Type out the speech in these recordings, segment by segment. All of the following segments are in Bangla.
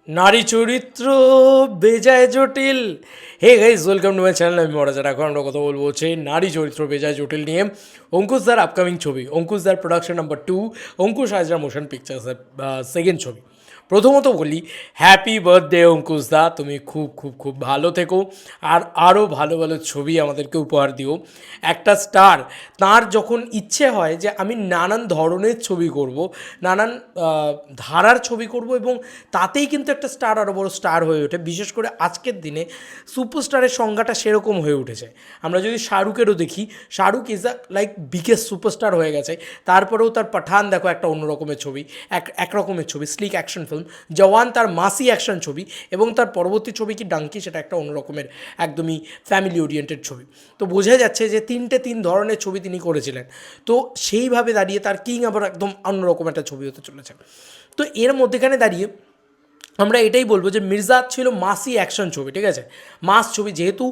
নারী চরিত্র বেজায় জটিল। Hey guys, welcome to my channel. আমি মরাজার। এখন আমরা কথা বলবো হচ্ছে নারী চরিত্র বেজায় জটিল নিয়ে। অঙ্কুশদার আপকামিং ছবি, অঙ্কুশদার production number 2, Ankush Hazra motion পিকচার্সের সেকেন্ড ছবি। প্রথমত বলি, হ্যাপি বার্থডে অঙ্কুশদা, তুমি খুব খুব খুব ভালো থেকো, আর আরও ভালো ভালো ছবি আমাদেরকে উপহার দিও। একটা স্টার, তার যখন ইচ্ছে হয় যে আমি নানান ধরনের ছবি করব, নানান ধারার ছবি করব, এবং তাতেই কিন্তু একটা স্টার আরও বড় স্টার হয়ে ওঠে। বিশেষ করে আজকের দিনে সুপারস্টারের সংজ্ঞাটা সেরকম হয়ে উঠেছে। আমরা যদি শাহরুখেরও দেখি, Shahrukh is a like biggest superstar হয়ে গেছে। তারপরেও তার পাঠান দেখো একটা অন্য রকমের ছবি, এক রকমের ছবি, স্লিক অ্যাকশন ফিল্ম। জওয়ান তার মাসি অ্যাকশন ছবি, এবং তার পরবর্তী ছবি কি ডাঙ্কি, সেটা একটা অন্য রকমের একদমই ফ্যামিলি ওরিয়েন্টেড ছবি। তো বোঝা যাচ্ছে যে তিন ধরনের ছবি তিনি করেছিলেন। তো সেইভাবে দাঁড়িয়ে তার কিং আবার একদম অন্যরকম একটা ছবি হতে চলেছে। তো এর মধ্যেখানে দাঁড়িয়ে আমরা এটাই বলবো যে মির্জা ছিল মাসি অ্যাকশন ছবি, ঠিক আছে, মাস ছবি। যেহেতু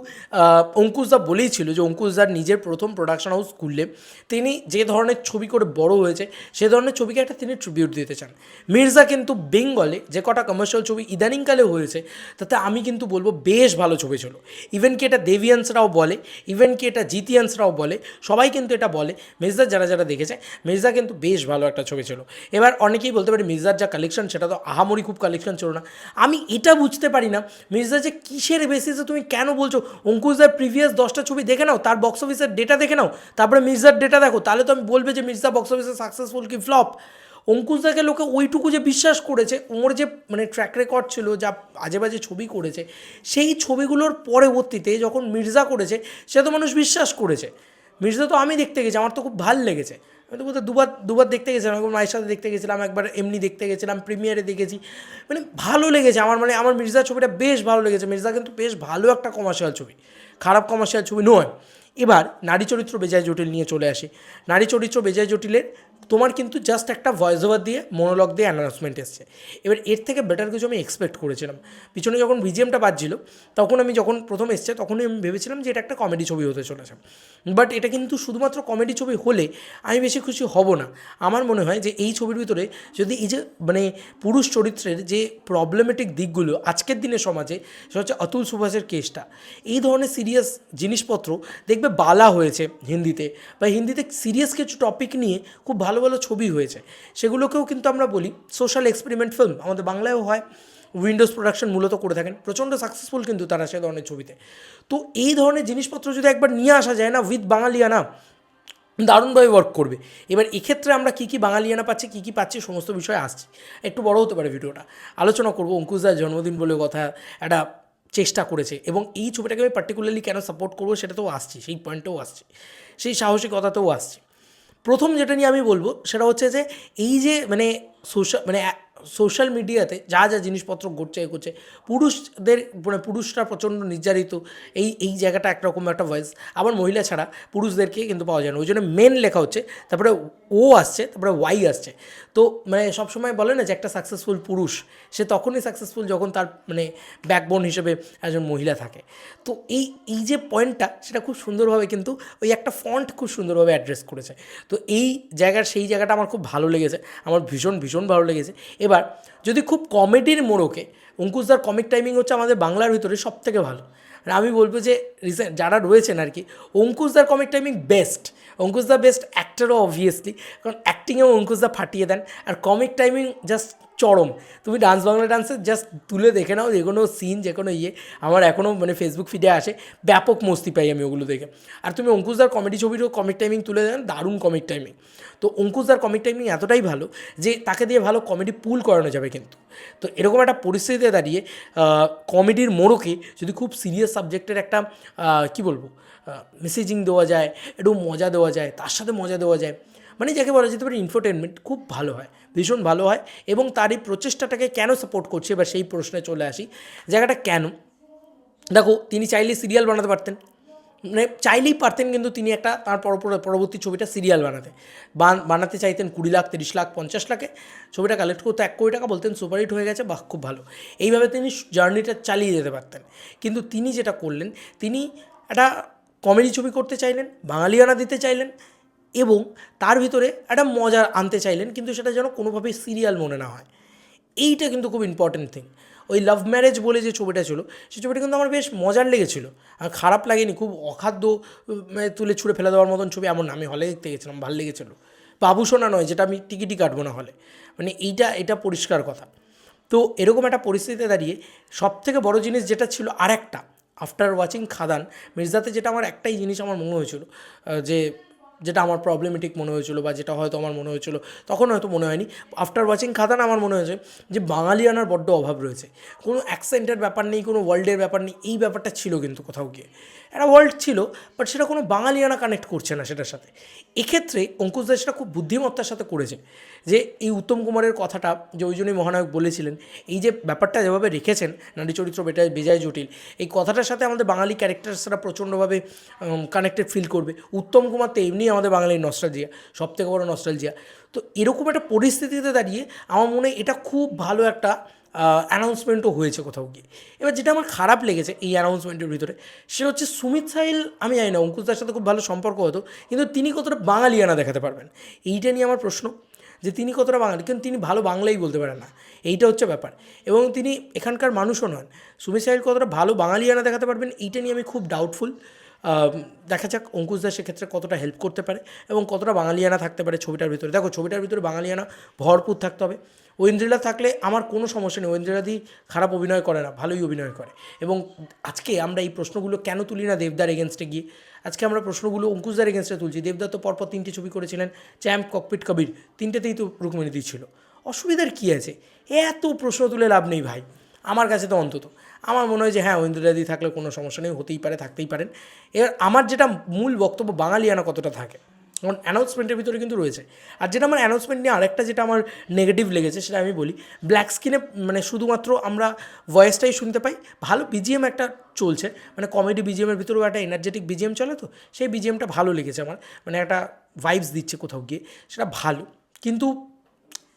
অঙ্কুশদা বলেই ছিল যে অঙ্কুশদার নিজের প্রথম প্রোডাকশন হাউস খুললে তিনি যে ধরনের ছবি করে বড় হয়েছে সে ধরনের ছবিকে একটা তিনি ট্রিবিউট দিতে চান। মির্জা কিন্তু বেঙ্গলে যে কটা কমার্শিয়াল ছবি ইদানিংকালে হয়েছে তাতে আমি কিন্তু বলবো বেশ ভালো ছবি ছিল। ইভেন কি এটা দেভিয়ান্সরাও বলে, ইভেন কি এটা জিতিয়ান্সরাও বলে, সবাই কিন্তু এটা বলে। মির্জার যারা যারা দেখেছে, মির্জা কিন্তু বেশ ভালো একটা ছবি ছিল। এবার অনেকেই বলতে পারে মির্জার যা কালেকশন সেটা তো আহামরি খুব কালেকশন ছিল না। আমি এটা বুঝতে পারি না মির্জা যে কিসের বেসিসে তুমি কেন বলছো অঙ্কুশদার প্রিভিয়াস 10টা ছবি দেখে নাও, তার বক্স অফিসের ডেটা দেখে নাও, তারপরে মির্জার ডেটা দেখো, তাহলে তো আমি বলবে যে মির্জা বক্স অফিসে সাকসেসফুল কি ফ্লপ। অঙ্কুশদাকে লোকে ওইটুকু যে বিশ্বাস করেছে, ওর যে মানে ট্র্যাক রেকর্ড ছিল, যা আজে বাজে ছবি করেছে, সেই ছবিগুলোর পরবর্তীতে যখন মির্জা করেছে সে তো মানুষ বিশ্বাস করেছে। মির্জা তো আমি দেখতে গেছি, আমার তো খুব ভাল লেগেছে। আমি তো বোধহয় দুবার দেখতে গেছিলাম, একবার মায়ের সাথে দেখতে গেছিলাম, একবার এমনি দেখতে গেছিলাম, প্রিমিয়ারে দেখেছি। মানে ভালো লেগেছে আমার, মানে আমার মির্জা ছবিটা বেশ ভালো লেগেছে। মির্জা কিন্তু বেশ ভালো একটা কমার্শিয়াল ছবি, খারাপ কমার্শিয়াল ছবি নয়। এবার নারী চরিত্র বেজায় জটিল নিয়ে চলে আসি। নারী চরিত্র বেজায় জটিলের তোমার কিন্তু জাস্ট একটা ভয়েস ওভার দিয়ে, মনোলগ দিয়ে অ্যানাউন্সমেন্ট এসছে। এবার এর থেকে বেটার কিছু আমি এক্সপেক্ট করেছিলাম। পিছনে যখন বিজিএমটা বাজছিল তখন আমি যখন প্রথম এসছে তখনই আমি ভেবেছিলাম যে এটা একটা কমেডি ছবি হতে চলেছে। বাট এটা কিন্তু শুধুমাত্র কমেডি ছবি হলে আমি বেশি খুশি হব না। আমার মনে হয় যে এই ছবির ভিতরে যদি এই যে মানে পুরুষ চরিত্রের যে প্রবলেমেটিক দিকগুলো আজকের দিনে সমাজে, সেটা হচ্ছে অতুল সুভাষের কেসটা, এই ধরনের সিরিয়াস জিনিসপত্র দেখবে বালা হয়েছে হিন্দিতে, বা হিন্দিতে সিরিয়াস কিছু টপিক নিয়ে খুব ভালো ভালো ছবি হয়েছে। সেগুলোকেও কিন্তু আমরা বলি সোশ্যাল এক্সপেরিমেন্ট ফিল্ম, আমাদের বাংলায়ও হয়। উইন্ডোজ প্রোডাকশন মূলত করে থাকেন, প্রচণ্ড সাকসেসফুল কিন্তু তারা সে ধরনের ছবিতে। তো এই ধরনের জিনিসপত্র যদি একবার নিয়ে আসা যায় না উইথ বাঙালিয়ানা, দারুণভাবে ওয়ার্ক করবে। এবার এক্ষেত্রে আমরা কী কী বাঙালিয়ানা পাচ্ছি, কী কী পাচ্ছি, সমস্ত বিষয়ে আসছি। একটু বড় হতে পারে ভিডিওটা, আলোচনা করবো। অঙ্কুশদার জন্মদিন বলে কথা একটা চেষ্টা করেছে, এবং এই ছবিটাকে আমি পার্টিকুলারলি কেন সাপোর্ট করবো সেটাতেও আসছি, সেই পয়েন্টেও আসছি, সেই সাহসিকতাতেও আসছি। প্রথম যেটা নিয়ে আমি বলবো সেটা হচ্ছে যে এই যে মানে সোশ্যাল মিডিয়াতে যা যা জিনিসপত্র ঘটছে এগোচ্ছে, পুরুষদের মানে পুরুষরা প্রচণ্ড নির্যাতিত, এই জায়গাটা একরকম একটা ভয়েস। আবার মহিলা ছাড়া পুরুষদেরকে কিন্তু পাওয়া যায় না, ওই জন্য মেন লেখা হচ্ছে, তারপরে ও আসছে, তারপরে ওয়াই আসছে। তো মানে সবসময় বলে না যে একটা সাকসেসফুল পুরুষ সে তখনই সাকসেসফুল যখন তার মানে ব্যাকবোন হিসেবে একজন মহিলা থাকে। তো এই যে পয়েন্টটা সেটা খুব সুন্দরভাবে কিন্তু ওই একটা ফন্ট খুব সুন্দরভাবে অ্যাড্রেস করেছে। তো এই সেই জায়গাটা আমার খুব ভালো লেগেছে, আমার ভীষণ ভীষণ ভালো লেগেছে। এবার যদি খুব কমেডির মোড়কে, অঙ্কুশদার কমিক টাইমিং হচ্ছে আমাদের বাংলার ভিতরে সবথেকে ভালো। আর আমি বলবো যে রিসেন্ট যারা রয়েছেন আর কি, অঙ্কুশদার কমিক টাইমিং বেস্ট। অঙ্কুশদা বেস্ট অ্যাক্টরও অবভিয়াসলি, কারণ অ্যাক্টিংয়েও অঙ্কুশদা ফাটিয়ে দেন, আর কমিক টাইমিং জাস্ট চরম। তুমি ডান্স বাংলা ডান্সে জাস্ট তুলে দেখে নাও, যে কোনো সিন, যে কোনো আমার এখনও মানে ফেসবুক ফিডে আসে, ব্যাপক মস্তি পাই আমি ওগুলো দেখে। আর তুমি অঙ্কুশদার কমেডি ছবিরও কমিক টাইমিং তুলে দেন, দারুণ কমিক টাইমিং। তো অঙ্কুশদার কমিক টাইমিং এতটাই ভালো যে তাকে দিয়ে ভালো কমেডি পুল করানো যাবে কিন্তু। তো এরকম একটা পরিস্থিতিতে দাঁড়িয়ে কমেডির মোড়কে যদি খুব সিরিয়াস সাবজেক্টের একটা কী বলবো মেসেজিং দেওয়া যায়, একটু মজা দেওয়া যায়, তার সাথে মজা দেওয়া যায়, মানে যাকে বলা যেতে পারে ইনফোটেনমেন্ট, খুব ভালো হয়, ভীষণ ভালো হয়। এবং তার এই প্রচেষ্টাটাকে কেন সাপোর্ট করছে, এবার সেই প্রশ্নে চলে আসি। জায়গাটা কেন, দেখো তিনি চাইলে সিরিয়াল বানাতে পারতেন, মানে চাইলেই পারতেন, কিন্তু তিনি একটা তার পরবর্তী ছবিটা সিরিয়াল বানাতে চাইতেন 20 লাখ, 30 লাখ, 50 লাখে ছবিটা কালেক্ট করতে 1 কোটি টাকা, বলতেন সুপারহিট হয়ে গেছে, বাহ খুব ভালো। এইভাবে তিনি জার্নিটা চালিয়ে যেতে পারতেন। কিন্তু তিনি যেটা করলেন, তিনি একটা কমেডি ছবি করতে চাইলেন, বাঙালিয়ানা দিতে চাইলেন, এবং তার ভিতরে একটা মজা আনতে চাইলেন, কিন্তু সেটা যেন কোনোভাবেই সিরিয়াল মনে না হয়। এইটা কিন্তু খুব ইম্পর্টেন্ট থিং। ওই লাভ ম্যারেজ বলে যে ছবিটা ছিল, সেই ছবিটা কিন্তু আমার বেশ মজার লেগেছিলো, আর খারাপ লাগেনি। খুব অখাদ্য মানে তুলে ছুঁড়ে ফেলে দেওয়ার মতন ছবি এমন না, আমি হলে দেখতে গেছিলাম, ভালো লেগেছিলো। বাবু সোনা নয়, যেটা আমি টিকিটই কাটবো না হলে, মানে এটা পরিষ্কার কথা। তো এরকম একটা পরিস্থিতিতে দাঁড়িয়ে সবথেকে বড় জিনিস যেটা ছিল আর একটা, আফটার ওয়াচিং খাদান, মির্জাতে যেটা আমার একটাই জিনিস আমার মনে হয়েছিল, যে যেটা আমার প্রবলেমেটিক মনে হয়েছিল, বা যেটা হয়তো আমার মনে হয়েছিল তখন হয়তো মনে হয়নি, আফটার ওয়াচিং খাদান আমার মনে হয়েছে যে বাঙালিয়ানার বড্ড অভাব রয়েছে। কোনো অ্যাকসেন্টের ব্যাপার নেই, কোনো ওয়ার্ল্ডের ব্যাপার নেই, এই ব্যাপারটা ছিল কিন্তু কোথাও গিয়ে একটা ওয়ার্ল্ড ছিল, বাট সেটা কোনো বাঙালিয়ানা কানেক্ট করছে না সেটার সাথে। এক্ষেত্রে অঙ্কুশ দা সেটা খুব বুদ্ধিমত্তার সাথে করেছে, যে এই উত্তম কুমারের কথাটা, যে ওই জন্যই মহানায়ক বলেছিলেন, এই যে ব্যাপারটা যেভাবে রেখেছেন নারী চরিত্র বেজায় জটিল, এই কথাটার সাথে আমাদের বাঙালি ক্যারেক্টার্সরা প্রচণ্ডভাবে কানেক্টেড ফিল করবে। উত্তম কুমার তো এমনি আমাদের বাঙালির নস্টালজিয়া, সবথেকে বড় নস্টালজিয়া। তো এরকম একটা পরিস্থিতিতে দাঁড়িয়ে আমার মনে হয় এটা খুব ভালো একটা অ্যানাউন্সমেন্টও হয়েছে কোথাও গিয়ে। এবার যেটা আমার খারাপ লেগেছে এই অ্যানাউন্সমেন্টের ভিতরে, সেটা হচ্ছে সুমিত সাহিল, আমি জানি না অঙ্কুশদার সাথে খুব ভালো সম্পর্ক হতো, কিন্তু তিনি কতটা বাঙালিয়ানা দেখাতে পারবেন, এইটা নিয়ে আমার প্রশ্ন, যে তিনি কতটা বাঙালি, কিন্তু তিনি ভালো বাংলাই বলতে পারেন না, এইটা হচ্ছে ব্যাপার। এবং তিনি এখানকার মানুষও নন। সুমিত সাহিল কতটা ভালো বাঙালিয়ানা দেখাতে পারবেন, এইটা নিয়ে আমি খুব ডাউটফুল। দেখা যাক অঙ্কুশদা সেক্ষেত্রে কতটা হেল্প করতে পারে এবং কতটা বাঙালিয়ানা থাকতে পারে ছবিটার ভিতরে। দেখো ছবিটার ভিতরে বাঙালিয়ানা ভরপুর থাকতে হবে। ঐন্দ্রিলা থাকলে আমার কোনো সমস্যা নেই, ঐন্দ্রিলাদি খারাপ অভিনয় করে না, ভালোই অভিনয় করে। এবং আজকে আমরা এই প্রশ্নগুলো কেন তুলি না দেবদার এগেনস্টে গিয়ে, আজকে আমরা প্রশ্নগুলো অঙ্কুশদার এগেনস্টে তুলছি। দেবদা তো পরপর 3টে ছবি করেছিলেন, চ্যাম্প, ককপিট, কবির, 3টেতেই তো রুক্মিণী দিচ্ছিল। অসুবিধার কী আছে? এত প্রশ্ন তুলে লাভ নেই ভাই, আমার কাছে তো অন্তত। আমার মনে হয় যে হ্যাঁ, ঐন্দ্রিলাদি থাকলে কোনো সমস্যা নেই, হতেই পারে, থাকতেই পারেন। এর আমার যেটা মূল বক্তব্য, বাঙালিয়ানা কতটা থাকে, কারণ অ্যানাউন্সমেন্টের ভিতরে কিন্তু রয়েছে। আর যেটা আমার অ্যানাউন্সমেন্ট নিয়ে আরেকটা যেটা আমার নেগেটিভ লেগেছে, সেটা আমি বলি, ব্ল্যাক স্ক্রিনে মানে শুধুমাত্র আমরা ভয়েসটাই শুনতে পাই, ভালো বিজিএম একটা চলছে, মানে কমেডি বিজিএমের ভিতরেও একটা এনার্জেটিক বিজিএম চলে, তো সেই বিজিএমটা ভালো লেগেছে আমার, মানে একটা ভাইবস দিচ্ছে কোথাও গিয়ে, সেটা ভালো। কিন্তু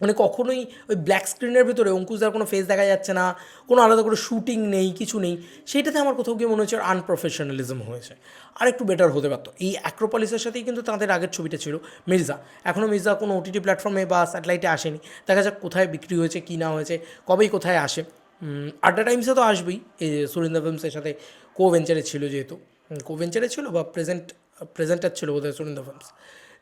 মানে কখনোই ওই ব্ল্যাক স্ক্রিনের ভিতরে অঙ্কুশদার কোনো ফেস দেখা যাচ্ছে না, কোনো আলাদা করে শ্যুটিং নেই, কিছু নেই, সেইটাতে আমার কোথাও গিয়ে মনে হচ্ছে আনপ্রফেশনালিজম হয়েছে, আর একটু বেটার হতে পারতো। এই অ্যাক্রোপলিসের সাথেই কিন্তু তাদের আগের ছবিটা ছিল মির্জা, এখনও মির্জা কোনো ওটিটি প্ল্যাটফর্মে বা স্যাটেলাইটে আসেনি, দেখা যাক কোথায় বিক্রি হয়েছে কী না হয়েছে, কবেই কোথায় আসে। আড্ডা টাইমসে তো আসবেই, এই সুরিন্দর ফিল্মসের সাথে ভেঞ্চারে ছিল, যেহেতু ভেঞ্চারে ছিল বা প্রেজেন্টার ছিল বোধহয় সুরিন্দর ফিল্মস,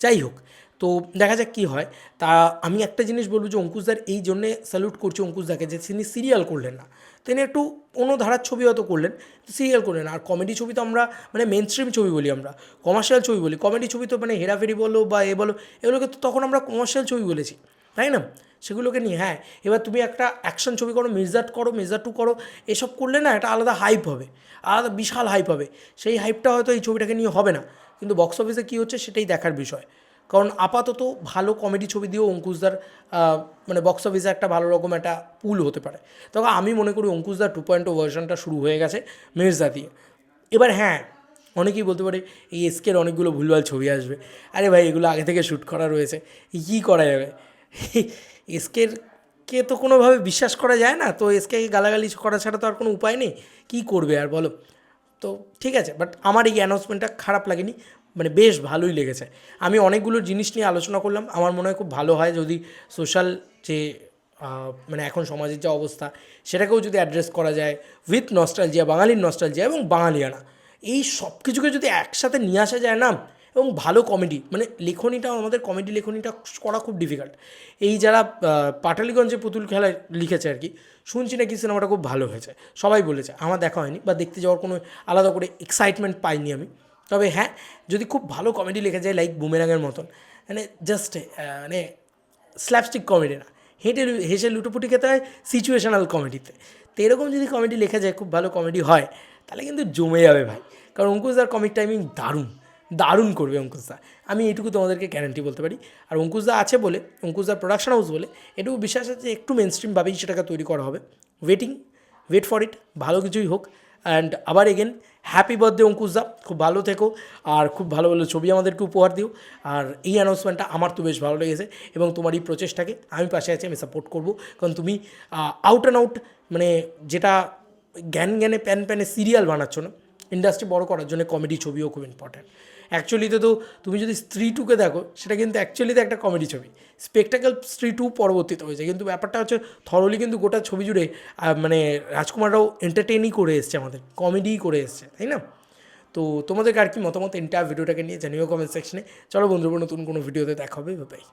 যাই হোক। তো দেখা যাক কী হয়। তা আমি একটা জিনিস বলবো যে অঙ্কুশদার এই জন্যে স্যালুট করছি অঙ্কুশদাকে, যে তিনি সিরিয়াল করলেন না, তিনি একটু অন্য ধারার ছবি হয়তো করলেন, সিরিয়াল করলেন। আর কমেডি ছবি তো আমরা মানে মেন স্ট্রিম ছবি বলি, আমরা কমার্শিয়াল ছবি বলি, কমেডি ছবি তো মানে হেরাফেরি বলো বা বলো, এগুলোকে তো তখন আমরা কমার্শিয়াল ছবি বলেছি, তাই না? সেগুলোকে নিয়ে হ্যাঁ, এবার তুমি একটা অ্যাকশন ছবি করো, মির্জা 2 করো, এসব করলে না একটা আলাদা হাইপ হবে, আলাদা বিশাল হাইপ হবে। সেই হাইপটা হয়তো এই ছবিটাকে নিয়ে হবে না, কিন্তু বক্স অফিসে কী হচ্ছে সেটাই দেখার বিষয়। কারণ আপাতত ভালো কমেডি ছবি দিয়েও অঙ্কুশদার মানে বক্স অফিসে একটা ভালো রকম একটা পুল হতে পারে। তবে আমি মনে করি অঙ্কুশদার 2.0 ভার্সনটা শুরু হয়ে গেছে মির্জা দিয়ে। এবার হ্যাঁ, অনেকেই বলতে পারে এই এসকের অনেকগুলো ভুলভাল ছবি আসবে, আরে ভাই এগুলো আগে থেকে শ্যুট করা রয়েছে, কী করা যাবে? কে তো কোনোভাবে বিশ্বাস করা যায় না, তো এসকে গালাগালি করা ছাড়া তো আর কোনো উপায় নেই, কী করবে আর বলো? তো ঠিক আছে, বাট আমার এই অ্যানাউন্সমেন্টটা খারাপ লাগেনি, মানে বেশ ভালোই লেগেছে। আমি অনেকগুলো জিনিস নিয়ে আলোচনা করলাম, আমার মনে হয় খুব ভালো হয় যদি সোশ্যাল যে মানে এখন সমাজের যা অবস্থা, সেটাকেও যদি অ্যাড্রেস করা যায় উইথ নস্টালজিয়া, বাঙালির নস্টালজিয়া এবং বাঙালিয়ানা, এই সব কিছুকে যদি একসাথে নিয়ে আসা যায় না, এবং ভালো কমেডি, মানে লেখনীটা, আমাদের কমেডি লেখনীটা করা খুব ডিফিকাল্ট। এই যারা পাটালিগঞ্জে পুতুল খেলায় লিখেছে আর কি, শুনছি নাকি সিনেমাটা খুব ভালো হয়েছে, সবাই বলেছে, আমার দেখা হয়নি বা দেখতে যাওয়ার কোনো আলাদা করে এক্সাইটমেন্ট পাইনি আমি। তবে হ্যাঁ, যদি খুব ভালো কমেডি লেখা যায় লাইক বুমেরাঙের মতন, মানে জাস্ট মানে স্ল্যাপস্টিক কমেডি না, হেসে লুটোপুটি খেতে হয় সিচুয়েশনাল কমেডিতে, তো এরকম যদি কমেডি লেখা যায়, খুব ভালো কমেডি হয়, তাহলে কিন্তু জমে যাবে ভাই। কারণ অঙ্কুশদার কমিক টাইমিং দারুণ, দারুণ করবে অঙ্কুশদা, আমি এটুকু তোমাদেরকে গ্যারান্টি বলতে পারি। আর অঙ্কুশদা আছে বলে, অঙ্কুশদার প্রোডাকশন হাউস বলে, এটুকু বিশ্বাস আছে যে একটু মেন স্ট্রিমভাবেই সেটাকে তৈরি করা হবে। ওয়েট ফর ইট, ভালো কিছুই হোক। অ্যান্ড আবার এগেন হ্যাপি বার্থডে অঙ্কুশদা, খুব ভালো থেকো, আর খুব ভালো ভালো ছবি আমাদেরকে উপহার দিও। আর এই অ্যানাউন্সমেন্টটা আমার তো বেশ ভালো লেগেছে, এবং তোমার এই প্রচেষ্টাকে আমি পাশে আছি, আমি সাপোর্ট করবো। কারণ তুমি আউট অ্যান্ড আউট মানে যেটা জ্ঞানে প্যানে সিরিয়াল বানাচ্ছ না, ইন্ডাস্ট্রি বড় করার জন্য কমেডি ছবিও খুব ইম্পর্ট্যান্ট। অ্যাকচুয়ালিতে তো তুমি যদি স্ত্রী টুকে দেখো সেটা কিন্তু অ্যাকচুয়ালিতে একটা কমেডি ছবি, স্পেকটাকেল স্ত্রী টু পরবর্তীতে হয়েছে, কিন্তু ব্যাপারটা হচ্ছে থরলি কিন্তু গোটা ছবি জুড়ে মানে রাজকুমাররাও এন্টারটেনই করে এসছে, আমাদের কমেডিই করে এসছে, তাই না? তো তোমাদের আর কি মতামত এন্টায়ার ভিডিওটাকে নিয়ে জানিও কমেন্ট সেকশনে। চলো বন্ধুরা, নতুন কোনো ভিডিওতে দেখা হবে, বাই।